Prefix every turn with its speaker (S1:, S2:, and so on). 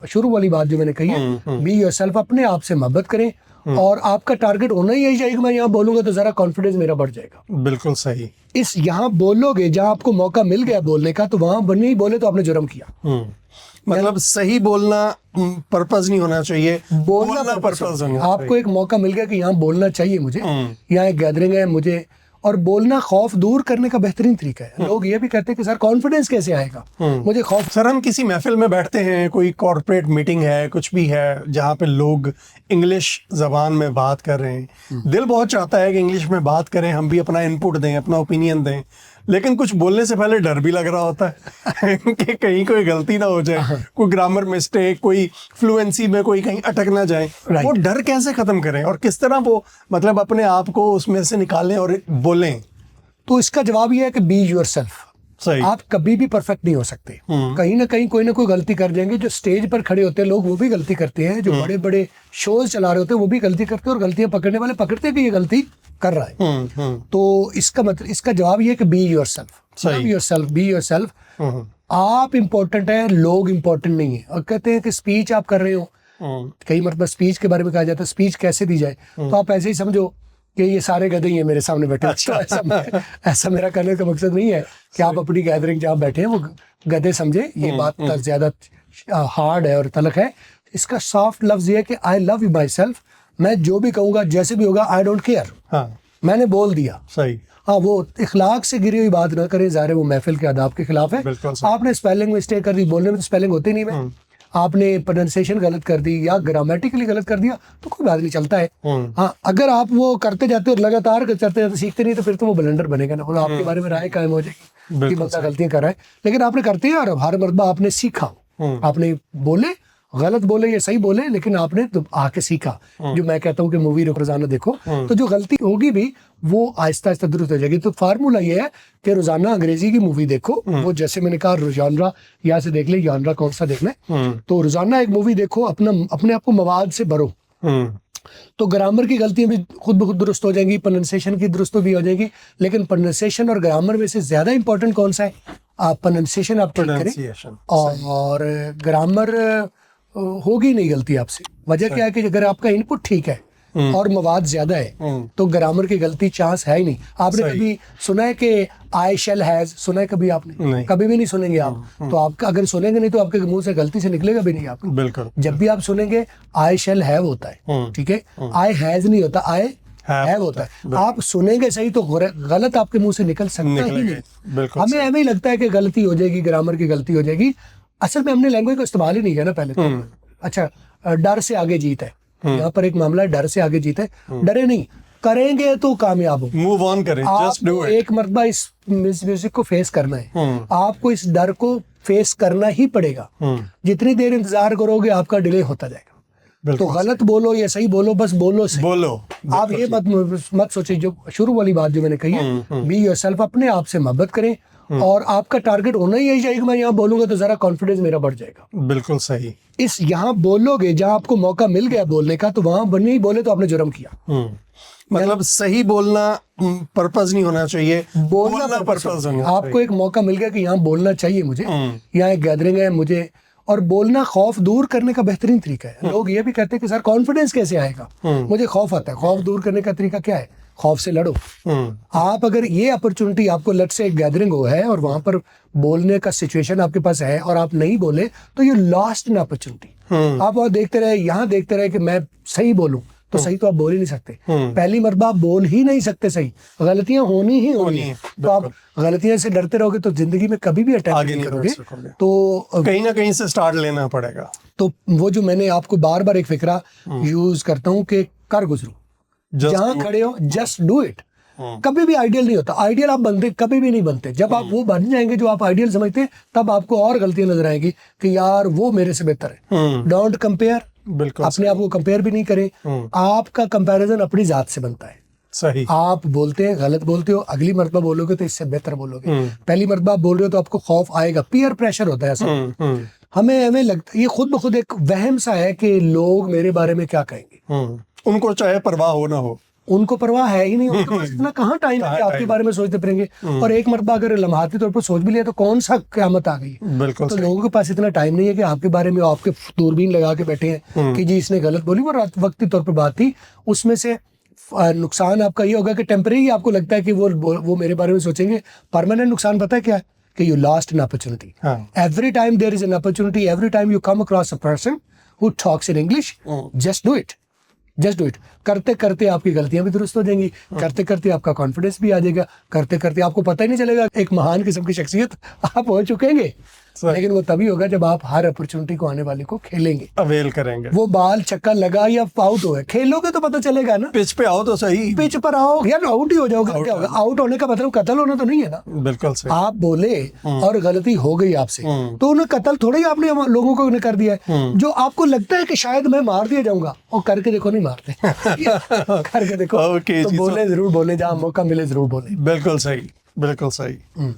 S1: शुरू वाली बात जो मैंने कही है, बी योरसेल्फ, अपने आप से मोहब्बत करें और आपका टारगेट होना ही यही चाहिए कि मैं यहाँ बोलूंगा तो जरा कॉन्फिडेंस मेरा बढ़ जाएगा।
S2: बिल्कुल सही।
S1: इस यहाँ बोलोगे, जहाँ आपको मौका मिल गया बोलने का, तो वहां नहीं बोले तो आपने जुर्म किया।
S2: मतलब सही बोलना पर्पस नहीं होना चाहिए, बोलना पर्पस होना चाहिए।
S1: आपको एक मौका मिल गया कि यहाँ बोलना चाहिए मुझे, यहाँ एक गैदरिंग है मुझे, और बोलना खौफ दूर करने का बेहतरीन तरीका है। लोग ये भी कहते हैं कि सर कॉन्फिडेंस कैसे आएगा, मुझे खौफ।
S2: सर हम किसी महफिल में बैठते हैं, कोई कॉर्पोरेट मीटिंग है, कुछ भी है जहाँ पे लोग इंग्लिश जबान में बात कर रहे हैं, दिल बहुत चाहता है कि इंग्लिश में बात करें, हम भी अपना इनपुट दें, अपना ओपिनियन दें, लेकिन कुछ बोलने से पहले डर भी लग रहा होता है कि कहीं कोई गलती ना हो जाए, कोई ग्रामर मिस्टेक, कोई फ्लुएंसी में कोई कहीं अटक ना जाए। वो डर कैसे खत्म करें और किस तरह वो मतलब अपने आप को उसमें से निकालें और बोलें?
S1: तो इसका जवाब ये है कि बी योरसेल्फ।
S2: सही।
S1: आप कभी भी परफेक्ट नहीं हो सकते, कहीं ना कहीं कोई ना कोई गलती कर जाएंगे। जो स्टेज पर खड़े होते हैं लोग वो भी गलती करते हैं, जो बड़े बड़े शोज चला रहे होते हैं वो भी गलती करते हैं, और गलतियां पकड़ने वाले पकड़ते हैं कि ये गलती कर रहा है। तो इसका मतलब, इसका जवाब ये है कि बी योरसेल्फ, बी योरसेल्फ। आप इम्पोर्टेंट है, लोग इम्पोर्टेंट नहीं है। और कहते हैं कि स्पीच आप कर रहे हो, कई मतलब स्पीच के बारे में कहा जाता है स्पीच कैसे दी जाए, तो आप ऐसे ही समझो कि ये सारे गधे ही हैं मेरे सामने बैठे। अच्छा। तो ऐसा मेरा करने का मकसद नहीं है कि आप अपनी गैदरिंग जहाँ बैठे हैं वो गधे समझे, ये बात ज्यादा हार्ड है और तलख है। इसका सॉफ्ट लफ्ज ये है कि I love you my self. मैं जो भी कहूँगा जैसे भी होगा, आई डोंट केयर, मैंने बोल दिया।
S2: सही।
S1: हाँ, वो इखलाक से गिरी हुई बात ना करें, ज़ाहिर है वो महफिल के आदाब के खिलाफ है। आपने स्पेलिंग मिस्टेक कर दी, बोलने में तो स्पेलिंग होती नहीं है, आपने प्रोनाउंसिएशन गलत कर दी या ग्रामेटिकली गलत कर दिया तो कोई बात नहीं, चलता है। हाँ, अगर आप वो करते जाते हो लगातार करते जाते सीखते नहीं, तो फिर तो वो ब्लंडर बनेगा ना, वो आपके बारे में राय कायम हो जाएगी कि बंदा गलतियां कर रहा है। लेकिन आपने करते हैं और हर मरतबा आपने सीखा, आपने बोले, गलत बोले या सही बोले, लेकिन आपने तो आके सीखा। जो मैं कहता हूँ कि मूवी रोजाना देखो, तो जो गलती होगी भी वो आहिस्ता आहिस्ता दुरुस्त हो जाएगी। तो फार्मूला ये है कि रोजाना अंग्रेजी की मूवी देखो, वो जैसे मैंने कहा जॉनरा यहाँ से देख ले, जॉनरा कौन सा देखना है, तो रोजाना एक मूवी देखो, अपने आप को मवाद से भरो, तो ग्रामर की गलतियां भी खुद ब खुद दुरुस्त हो जाएंगी, प्रोनाउंसिएशन की दुरुस्त भी हो जाएगी। लेकिन प्रोनाउंसिएशन और ग्रामर में से ज्यादा इंपॉर्टेंट कौन सा है? आप प्रोनाउंसिएशन आप ठीक करें और ग्रामर होगी नहीं गलती आपसे। वजह क्या है कि अगर आपका इनपुट ठीक है और मवाद ज्यादा है तो ग्रामर की गलती चांस है ही नहीं। आपने कभी सुना है कि आई शेल हैज, सुना है कभी आपने? कभी भी नहीं सुनेंगे आप। तो आपका अगर सुनेंगे नहीं तो आपके मुंह से गलती से निकलेगा भी नहीं आप।
S2: बिल्कुल।
S1: जब भी आप सुनेंगे आई शेल हैव होता है, ठीक है, आई हैज नहीं होता, आई हैव होता है। आप सुनेंगे सही तो गलत आपके मुंह से निकल सकता ही नहीं। हमें ऐसे ही लगता है कि गलती हो जाएगी, ग्रामर की गलती हो जाएगी। असल में हमने लैंग्वेज को इस्तेमाल ही नहीं किया ना पहले तो। अच्छा, डर से आगे जीत है, यहाँ पर एक मामला है, डर से आगे जीत है। डरे नहीं, करेंगे तो कामयाब हो, मूव ऑन करें, जस्ट डू इट। एक मरतबा इस म्यूजिक को फेस करना है, आपको इस डर को फेस करना ही पड़ेगा। जितनी देर इंतजार करोगे आपका डिले होता जाएगा। तो गलत बोलो या सही बोलो, बस बोलो सही बोलो। आप ये मत सोचिए, जो शुरू वाली बात जो मैंने कही है, बी योरसेल्फ, अपने आप से मोहब्बत करें और आपका टारगेट होना ही यही चाहिए कि मैं यहाँ बोलूंगा तो जरा कॉन्फिडेंस मेरा बढ़ जाएगा।
S2: बिल्कुल सही।
S1: इस यहाँ बोलोगे, जहाँ आपको मौका मिल गया बोलने का, तो वहां नहीं बोले तो आपने जुर्म किया।
S2: मतलब सही बोलना पर्पस नहीं होना चाहिए, बोलना पर्पस होना चाहिए।
S1: आपको एक मौका मिल गया कि यहाँ बोलना चाहिए मुझे, यहाँ एक गैदरिंग है मुझे, और बोलना खौफ दूर करने का बेहतरीन तरीका है। लोग ये भी कहते हैं कि सर कॉन्फिडेंस कैसे आएगा, मुझे खौफ आता है। खौफ दूर करने का तरीका क्या है? खौफ से लड़ो। आप अगर ये अपॉर्चुनिटी आपको लेट से एक गैदरिंग हो है और वहां पर बोलने का सिचुएशन आपके पास है और आप नहीं बोले, तो यू लॉस्ट एन अपॉर्चुनिटी। आप वहां देखते रहे, यहाँ देखते रहे कि मैं सही बोलूं, तो सही तो आप बोल ही नहीं सकते। पहली मरतबा आप बोल ही नहीं सकते सही, गलतियां होनी ही होनी है। तो आप गलतियां से डरते रहोगे तो जिंदगी में कभी भी अटैक नहीं करोगे। तो
S2: कहीं ना कहीं से स्टार्ट लेना पड़ेगा।
S1: तो वो जो मैंने आपको बार बार एक फिक्रा यूज करता हूँ कि कर गुजरो, जहाँ खड़े हो जस्ट डू इट। कभी भी आइडियल नहीं होता, आइडियल आप बनते कभी भी नहीं बनते। जब आप वो बन जाएंगे जो आप आइडियल समझते हैं, तब आपको और गलतियां नजर आएंगी कि यार वो मेरे से बेहतर है। डोंट कंपेयर,
S2: बिल्कुल
S1: अपने आप को कंपेयर भी नहीं करें। आपका कंपैरिजन अपनी जात से बनता है।
S2: सही। आप
S1: बोलते हैं, गलत बोलते हो, अगली मरतबा बोलोगे तो इससे बेहतर बोलोगे। पहली मरतबा बोल रहे हो तो आपको खौफ आएगा, पीयर प्रेशर होता है ऐसा। हमें लगता है ये खुद ब खुद एक वहम सा है कि लोग मेरे बारे में क्या कहेंगे,
S2: उनको चाहे परवाह हो ना हो,
S1: उनको परवाह है ही नहीं, उनके पास इतना कहाँ टाइम है कि आपके बारे में सोचते फिरेंगे। और एक मरतबा अगर लम्हाती तौर पर सोच भी लिया तो कौन सा क़यामत आ गई।
S2: बिल्कुल
S1: तो
S2: सही।
S1: लोगों के पास इतना टाइम नहीं है कि आपके बारे में आपके दूरबीन लगा के बैठे हैं कि जी इसने गलत बोली। वो वक्ती तौर पर बात थी, उसमें से नुकसान आपका ये होगा कि टेम्परेरी आपको लगता है कि वो मेरे बारे में सोचेंगे। परमानेंट नुकसान पता है क्या है कि you lost an opportunity. Every time there is an opportunity, every time you come across a person who talks in English, just do it, just do it. करते करते आपकी गलतियां भी दुरुस्त हो जाएंगी, करते करते आपका कॉन्फिडेंस भी आ जाएगा, करते करते आपको पता ही नहीं चलेगा एक महान किस्म की शख्सियत आप हो चुकेंगे। लेकिन वो तभी होगा जब आप हर अपॉर्चुनिटी को आने वाले को खेलेंगे,
S2: अवेल करेंगे।
S1: वो बाल छक्का लगा या आउट हो, खेलोगे तो पता चलेगा ना।
S2: पिच पे आओ तो सही,
S1: पिच पर आओ यार, आउट ही हो जाओगे, क्या होगा? आउट होने का मतलब कत्ल होना तो नहीं है ना।
S2: बिल्कुल सही।
S1: आप बोले और गलती हो गई आपसे, तो उन्हें कत्ल थोड़ा ही आपने लोगों को कर दिया है। जो आपको लगता है कि शायद मैं मार दिया जाऊंगा, और करके देखो नहीं मारते करके देखो।
S2: Okay,
S1: तो
S2: जी,
S1: बोले जरूर बोले, जहाँ मौका मिले जरूर बोले।
S2: बिल्कुल सही, बिल्कुल सही।